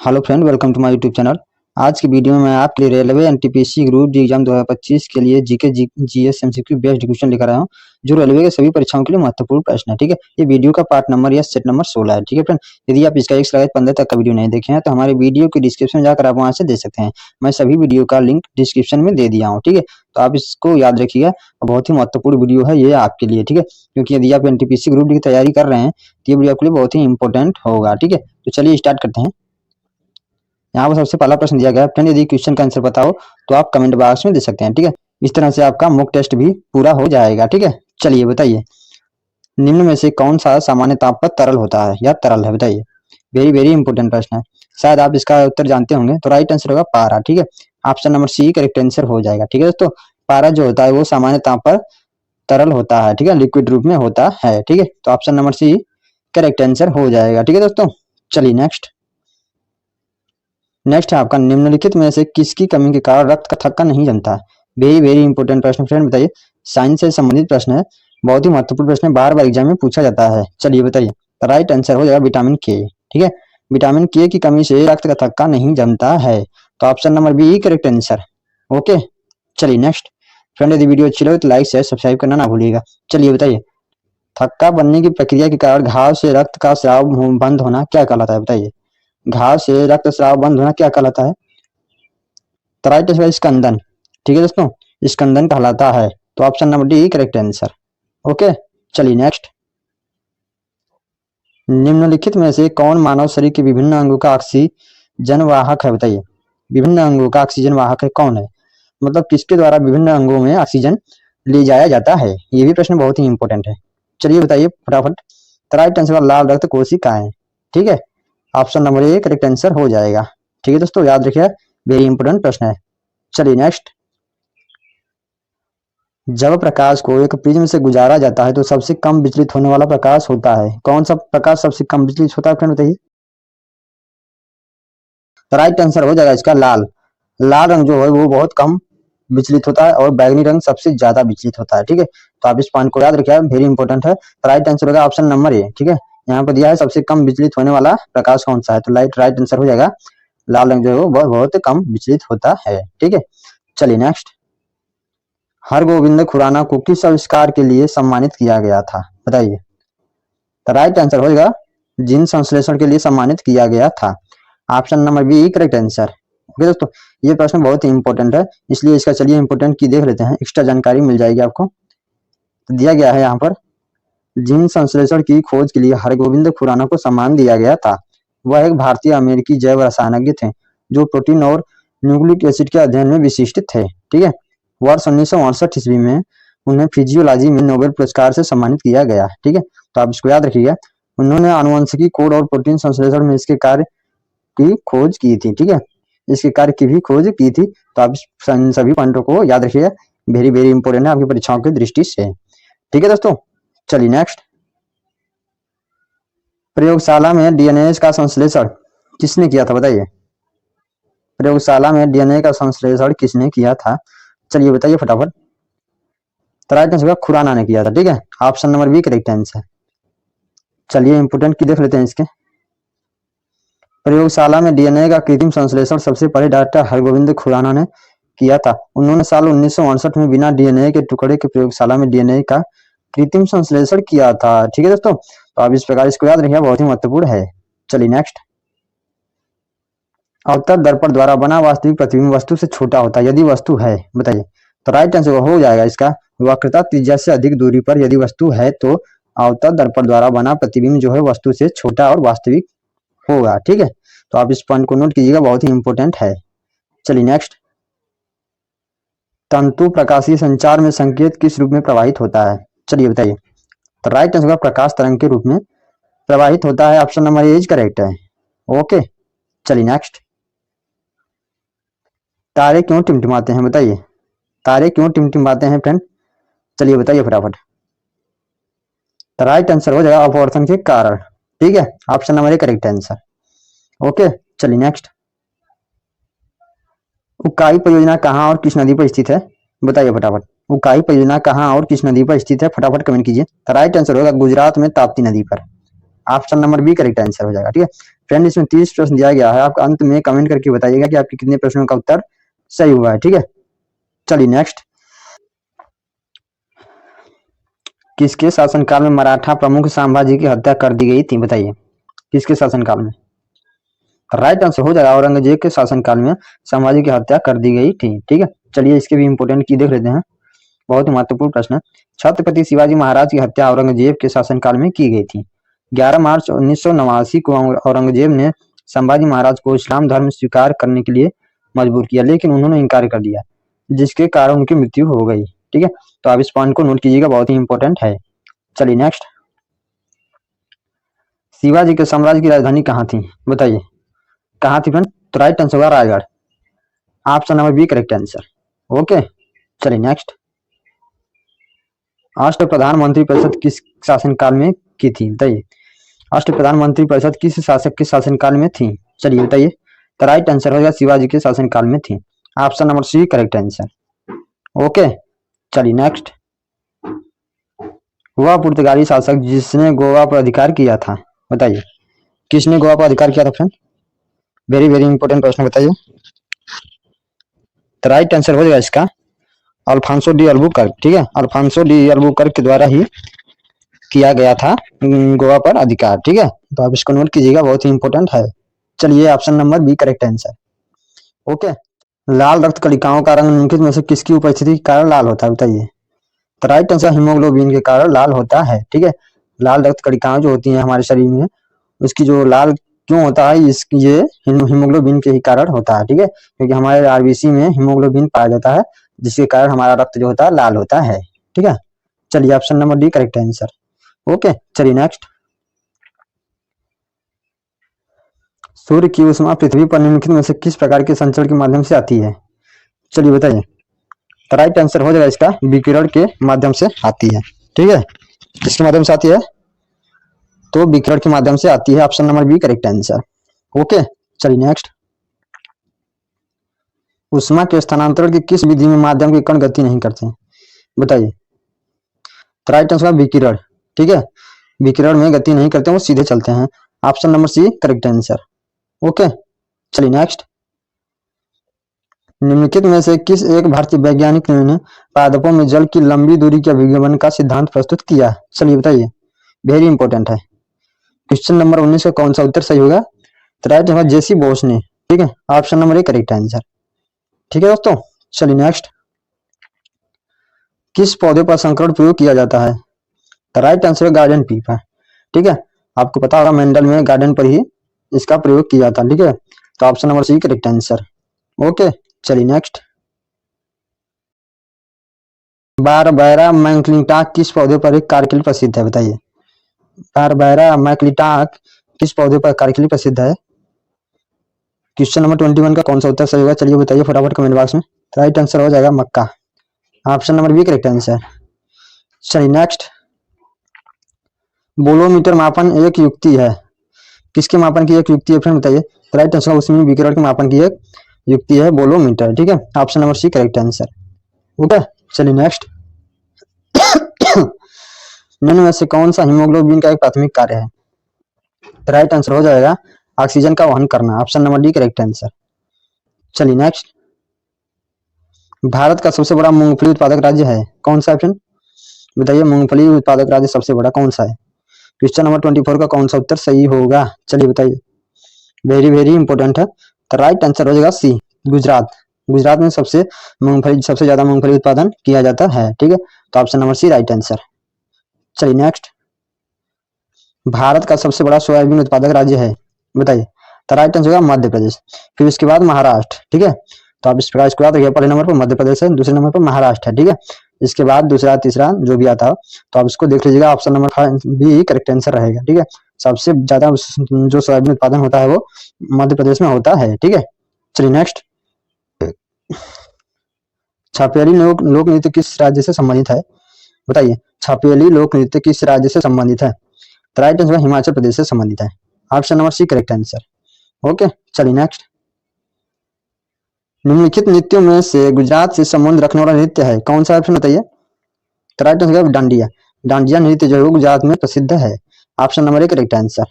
Hello friend, welcome to my YouTube channel. आज की video में मैं आपके लिए railway NTPC group D exam 2025 के लिए GK GS MCQ based question लेकर आया हूं, जो रेलवे के सभी परीक्षाओं के लिए महत्वपूर्ण प्रश्न है। ठीक है, ये वीडियो का पार्ट नंबर या सेट नंबर 16 है। ठीक है फ्रेंड, यदि आप इसका 1 से 15 तक का वीडियो नहीं देखे हैं तो हमारे वीडियो के डिस्क्रिप्शन में जाकर आप वहां से देख सकते हैं। मैं सभी वीडियो का लिंक डिस्क्रिप्शन में दे दिया हूँ। ठीक है, तो आप इसको याद रखिएगा, बहुत ही महत्वपूर्ण वीडियो है ये आपके लिए। ठीक है, क्योंकि यदि आप एनटीपीसी ग्रुप डी की तैयारी कर रहे हैं तो ये वीडियो आपके लिए बहुत ही इंपॉर्टेंट होगा। ठीक है, तो चलिए स्टार्ट करते हैं। यहाँ पर सबसे पहला प्रश्न दिया गया है, फ्रेंड यदि क्वेश्चन का आंसर बताओ तो आप कमेंट बॉक्स में दे सकते हैं। ठीक है, इस तरह से आपका मॉक टेस्ट भी पूरा हो जाएगा। ठीक है, चलिए बताइए, निम्न में से कौन सा सामान्य ताप पर तरल होता है या तरल है? बताइए, वेरी वेरी इंपॉर्टेंट प्रश्न है, शायद आप इसका उत्तर जानते होंगे। तो राइट आंसर होगा पारा। ठीक है, option number C correct answer हो जाएगा। ठीक है दोस्तों, पारा जो होता है वो सामान्य ताप पर तरल होता है। ठीक है, लिक्विड रूप में होता है। ठीक है, तो option number C correct answer हो जाएगा। ठीक है दोस्तों, चलिए नेक्स्ट है आपका, निम्नलिखित में से किसकी कमी के कारण रक्त का थक्का नहीं जमता? वेरी वेरी इंपॉर्टेंट प्रश्न फ्रेंड, बताइए। साइंस से संबंधित प्रश्न है, बहुत ही महत्वपूर्ण प्रश्न है, बार बार एग्जाम में पूछा जाता है। चलिए बताइए, राइट आंसर हो जाएगा विटामिन के। ठीक है, विटामिन के की कमी से रक्त का थक्का नहीं जमता है, तो option number B correct answer. Okay, चलिए नेक्स्ट फ्रेंड, यदि वीडियो अच्छी लगे तो लाइक शेयर सब्सक्राइब करना ना भूलिएगा। चलिए बताइए, थक्का बनने की प्रक्रिया के कारण घाव से रक्त का स्राव बंद होना क्या कहलाता है? बताइए, घाव से रक्त स्राव बंद होना क्या कहलाता है? तो राइट आंसर स्कंदन। ठीक है दोस्तों, स्कंदन कहलाता है, तो option number D correct answer. Okay, चलिए नेक्स्ट, निम्नलिखित में से कौन मानव शरीर के विभिन्न अंगों का ऑक्सीजन वाहक है? बताइए, विभिन्न अंगों का ऑक्सीजन वाहक है कौन है, मतलब किसके द्वारा विभिन्न अंगों में ऑक्सीजन ले जाया जाता है? ये भी प्रश्न बहुत ही इंपॉर्टेंट है। चलिए बताइए फटाफट, तो राइट आंसर लाल रक्त कोशिकाएं। ठीक है, option number A correct answer हो जाएगा। ठीक है दोस्तों, याद रखिए, वेरी इंपॉर्टेंट प्रश्न है। चलिए नेक्स्ट, जब प्रकाश को एक प्रिज्म से गुजारा जाता है तो सबसे कम विचलित होने वाला प्रकाश होता है कौन सा प्रकाश? सबसे कम विचलित होता है फ्रेंड, बताइए। तो राइट आंसर हो जाएगा इसका लाल। लाल रंग जो है वो बहुत कम विचलित होता है और बैगनी रंग सबसे ज्यादा विचलित होता है। ठीक है, तो आप इस पॉइंट को याद रखिए, वेरी इंपॉर्टेंट है। तो राइट आंसर होगा ऑप्शन नंबर ए। ठीक है, यहाँ पर दिया है सबसे कम विचलित होने वाला प्रकाश कौन सा है, तो राइट आंसर हो जाएगा लाल रंग जो है वो बहुत कम विचलित होता है। ठीक है, चलिए नेक्स्ट, हरगोविंद खुराना को किस आविष्कार के लिए सम्मानित किया गया था? बताइए, तो राइट आंसर हो जाएगा जीन संश्लेषण के लिए सम्मानित किया गया था, option number B correct answer. Okay दोस्तों, ये प्रश्न बहुत ही इंपॉर्टेंट है, इसलिए इसका चलिए इंपॉर्टेंट की देख लेते हैं, एक्स्ट्रा जानकारी मिल जाएगी आपको। तो दिया गया है यहाँ पर, जीन संश्लेषण की खोज के लिए हरगोविंद खुराना को सम्मान दिया गया था। वह एक भारतीय अमेरिकी जैव रसायनज्ञ थे जो प्रोटीन और न्यूक्लिक एसिड के अध्ययन में विशिष्ट थे। ठीक है, वर्ष 1968 ईस्वी में उन्हें फिजियोलॉजी में नोबेल पुरस्कार से सम्मानित किया गया। ठीक है, तो आप इसको याद रखिएगा, उन्होंने आनुवंशिकी कोड और प्रोटीन संश्लेषण में इसके कार्य की खोज की थी। ठीक है, इसके कार्य की भी खोज की थी, तो आप सभी पॉइंटों को याद रखिएगा, वेरी वेरी इंपॉर्टेंट है आपकी परीक्षाओं की दृष्टि से। ठीक है दोस्तों, चलिए नेक्स्ट, प्रयोगशाला में डीएनए का संश्लेषण किसने किया था? बताइए, प्रयोगशाला में डीएनए का संश्लेषण किसने किया था? चलिए बताइए फटाफट। तो राइट आंसर खुराना ने किया था। ठीक है, option number B correct answer. चलिए इंपोर्टेंट की देख लेते हैं इसके, प्रयोगशाला में डीएनए का कृत्रिम संश्लेषण सबसे पहले डॉक्टर हरगोविंद खुराना ने किया था। उन्होंने साल 1968 में बिना डीएनए के टुकड़े के प्रयोगशाला में डीएनए का कृत्रिम संश्लेषण किया था। ठीक है दोस्तों, तो आप इस प्रकार इसको याद रखिए, बहुत ही महत्वपूर्ण है। चलिए नेक्स्ट, अवतल दर्पण द्वारा बना वास्तविक प्रतिबिंब वस्तु से छोटा होता है यदि वस्तु है? बताइए, तो राइट आंसर हो जाएगा इसका वक्रता त्रिज्या से अधिक दूरी पर यदि वस्तु है तो अवतल दर्पण द्वारा बना प्रतिबिंब जो है वस्तु से छोटा और वास्तविक होगा। ठीक है, तो आप इस पॉइंट को नोट कीजिएगा, बहुत ही इंपॉर्टेंट है। चलिए नेक्स्ट, तंतु प्रकाशीय संचार में संकेत किस रूप में प्रवाहित होता है? चलिए बताइए, तो राइट आंसर प्रकाश तरंग के रूप में प्रवाहित होता है, ऑप्शन नंबर ए करेक्ट है। ओके, चलिए नेक्स्ट, तारे क्यों टिमटिमाते हैं? बताइए, तारे क्यों टिमटिमाते हैं फ्रेंड? चलिए बताइए फटाफट। तो राइट आंसर हो जाएगा अपवर्तन के कारण। ठीक है, option number A correct answer. Okay, चलिए नेक्स्ट, उकाई परियोजना कहाँ और किस नदी पर स्थित है? बताइए फटाफट, उकाई परियोजना कहाँ और किस नदी पर स्थित है? फटाफट कमेंट कीजिए। तो राइट आंसर होगा गुजरात में ताप्ती नदी पर। Option number B correct answer हो जाएगा। ठीक है फ्रेंड, इसमें 30 प्रश्न दिया गया है, आप अंत में कमेंट करके बताइएगा कि आपके कितने प्रश्नों का उत्तर सही हुआ है। ठीक है चलिए नेक्स्ट, किसके शासनकाल में मराठा प्रमुख संभाजी की हत्या कर दी गई थी, बताइए किसके शासनकाल में। राइट आंसर हो जाएगा औरंगजेब के शासनकाल में संभाजी की हत्या कर दी गई थी। ठीक है चलिए इसके भी इंपोर्टेंट की देख लेते हैं, बहुत ही महत्वपूर्ण प्रश्न है। छत्रपति शिवाजी महाराज की हत्या औरंगजेब के शासनकाल में की गई थी। 11 मार्च 1989 को औरंगजेब ने संभाजी महाराज को इस्लाम धर्म स्वीकार करने के लिए मजबूर किया, लेकिन उन्होंने इनकार कर दिया, जिसके कारण उनकी मृत्यु हो गई। ठीक है तो आप इस पॉइंट को नोट कीजिएगा, बहुत ही इंपॉर्टेंट है। चलिए नेक्स्ट, शिवाजी के साम्राज्य की राजधानी कहाँ थी, बताइए कहाँ थी फ्रेंड। तो राइट आंसर होगा Raigad, option number B correct answer. Okay चलिए नेक्स्ट, अष्ट प्रधानमंत्री परिषद किस शासनकाल में की थी, बताइए अष्ट प्रधानमंत्री परिषद किस शासक के शासनकाल में थी, चलिए बताइए। तो राइट आंसर होगा शिवाजी के शासनकाल में थी, option number C correct answer. Okay चलिए नेक्स्ट, वह पुर्तगाली शासक जिसने गोवा पर अधिकार किया था, बताइए किसने गोवा पर अधिकार किया था फ्रेंड। वेरी वेरी इंपॉर्टेंट प्रश्न, बताइए। तो राइट आंसर हो जाएगा इसका अल्फांसो डी अल्बुकर्क। ठीक है अल्फांसो डी अल्बुकर्क के द्वारा ही किया गया था गोवा पर अधिकार। ठीक है तो आप इसको नोट कीजिएगा, बहुत ही इंपॉर्टेंट है। चलिए option number B correct answer. Okay, लाल रक्त कणिकाओं का रंग निम्नलिखित में से किसकी उपस्थिति के कारण लाल होता है, बताइए। तो राइट आंसर हीमोग्लोबिन के कारण लाल होता है। ठीक है लाल रक्त कणिकाएं जो होती हैं हमारे शरीर में, उसकी जो लाल क्यों होता है, ये हीमोग्लोबिन के ही कारण होता है। ठीक है क्योंकि हमारे आरबीसी में हीमोग्लोबिन पाया जाता है, जिसके कारण हमारा रक्त जो होता है लाल होता है। ठीक है चलिए option number D correct answer. Okay चलिए नेक्स्ट, सूर्य की ऊष्मा पृथ्वी पर निम्नलिखित में से किस प्रकार के संचरण के माध्यम से आती है, चलिए बताइए। तो राइट आंसर हो जाएगा इसका विकिरण के माध्यम से आती है। ठीक है किसके माध्यम से आती है, तो विकिरण के माध्यम से आती है, option number B correct answer. Okay चलिए नेक्स्ट, ऊष्मा के स्थानांतरण की किस विधि में माध्यम के कण गति नहीं करते, बताइए। तो राइट आंसर विकिरण। ठीक है विकिरण में गति नहीं करते, वो सीधे चलते हैं, option number C correct answer. Okay चलिए नेक्स्ट, निम्नलिखित में से किस एक भारतीय वैज्ञानिक ने पादपों में जल की लंबी दूरी के अभिगमन का सिद्धांत प्रस्तुत किया, चलिए बताइए। वेरी इंपॉर्टेंट है, क्वेश्चन नंबर 19 का कौन सा उत्तर सही होगा। तो राइट आंसर जेसी बोस ने। ठीक है option number A correct answer. ठीक है दोस्तों चलिए नेक्स्ट, किस पौधे पर संकरण प्रयोग किया जाता है। तो राइट आंसर है गार्डन पीपा। ठीक है आपको पता होगा मेंडल में गार्डन पर ही इसका प्रयोग किया था। ठीक है तो option number C correct answer. Okay चलिए नेक्स्ट, बारबैरा मैक्लिंटाक किस पौधे पर एक कार्य के लिए प्रसिद्ध है, बताइए। बारबैरा मैक्लिंटाक किस पौधे पर कार्य के लिए प्रसिद्ध है। क्वेश्चन नंबर 21 का कौन सा उत्तर सही होगा, चलिए बताइए फटाफट कमेंट बॉक्स में। राइट आंसर हो जाएगा मक्का, option number B correct answer. चलिए नेक्स्ट, बोलोमीटर मापन एक युक्ति है, किसके मापन की एक युक्ति है फ्रेंड, बताइए। राइट आंसर उसमें विकिरण के मापन की एक युक्ति है बोलोमीटर। ठीक है option number C correct answer. Okay चलिए नेक्स्ट, निम्न में से कौन सा हीमोग्लोबिन का एक प्राथमिक कार्य है। राइट आंसर हो जाएगा ऑक्सीजन का वहन करना, option number D correct answer. चलिए नेक्स्ट, भारत का सबसे बड़ा मूंगफली उत्पादक राज्य है, कौन सा है फ्रेंड, बताइए। मूंगफली उत्पादक राज्य सबसे बड़ा कौन सा है। क्वेश्चन नंबर 24 का कौन सा उत्तर सही होगा, चलिए बताइए। वेरी वेरी इंपॉर्टेंट है, तो राइट आंसर हो जाएगा सी गुजरात। गुजरात में सबसे ज्यादा मूंगफली उत्पादन किया जाता है। ठीक है तो option number C right answer. चलिए नेक्स्ट, भारत का सबसे बड़ा सोयाबीन उत्पादक राज्य है, बताइए। तो राइट आंसर होगा मध्य प्रदेश, फिर उसके बाद महाराष्ट्र। ठीक है तो आप इस प्रकार इसको याद रखिए, पहले नंबर पर मध्य प्रदेश है, दूसरे नंबर पर महाराष्ट्र है। ठीक है इसके बाद दूसरा तीसरा जो भी आता हो तो आप इसको देख लीजिएगा, option number B correct answer रहेगा। ठीक है सबसे ज्यादा जो सोयाबीन उत्पादन होता है वो मध्य प्रदेश में होता है। ठीक है चलिए नेक्स्ट, छापेली लोक नृत्य किस राज्य से संबंधित है, बताइए। छापेली लोक नृत्य किस राज्य से संबंधित है, तो राइट आंसर हिमाचल प्रदेश से संबंधित है, option number C correct answer. Okay चलिए नेक्स्ट, निम्नलिखित नृत्यों में से गुजरात से संबंध रखने वाला नृत्य है, कौन सा ऑप्शन बताइए। तो राइट आंसर डांडिया। डांडिया नृत्य जो है वो गुजरात में प्रसिद्ध है। Option number A correct answer.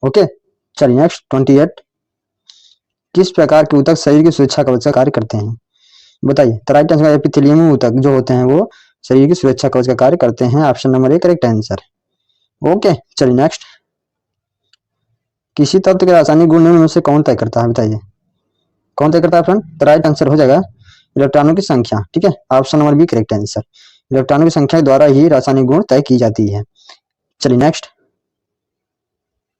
Okay, चलिए नेक्स्ट 28। किस प्रकार के ऊतक शरीर की सुरक्षा कवच का कार्य करते हैं? बताइए। तो राइट आंसर एपिथेलियम ऊतक जो होते हैं वो शरीर की सुरक्षा कवच का कार्य करते हैं। Option number A correct answer. Okay, चलिए नेक्स्ट। किसी तत्व के रासायनिक गुण निम्न में से कौन तय करता है? बताइए कौन तय करता है फ्रेंड? तो राइट आंसर हो जाएगा इलेक्ट्रॉनों की संख्या। ठीक है, option number B correct answer. इलेक्ट्रॉनों की संख्या के द्वारा ही रासायनिक गुण तय की जाती है। चलिए नेक्स्ट।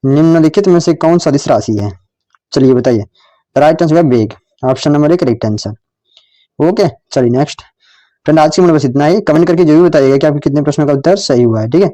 निम्नलिखित में से कौन सदिश राशि है? चलिए बताइए। राइट आंसर है वेग। Option number A correct answer. Okay, चलिए नेक्स्ट। फ्रेंड आज की वीडियो बस इतना ही। कमेंट करके जरूर बताइएगा कि आपके कितने प्रश्नों का उत्तर सही हुआ है। ठीक है।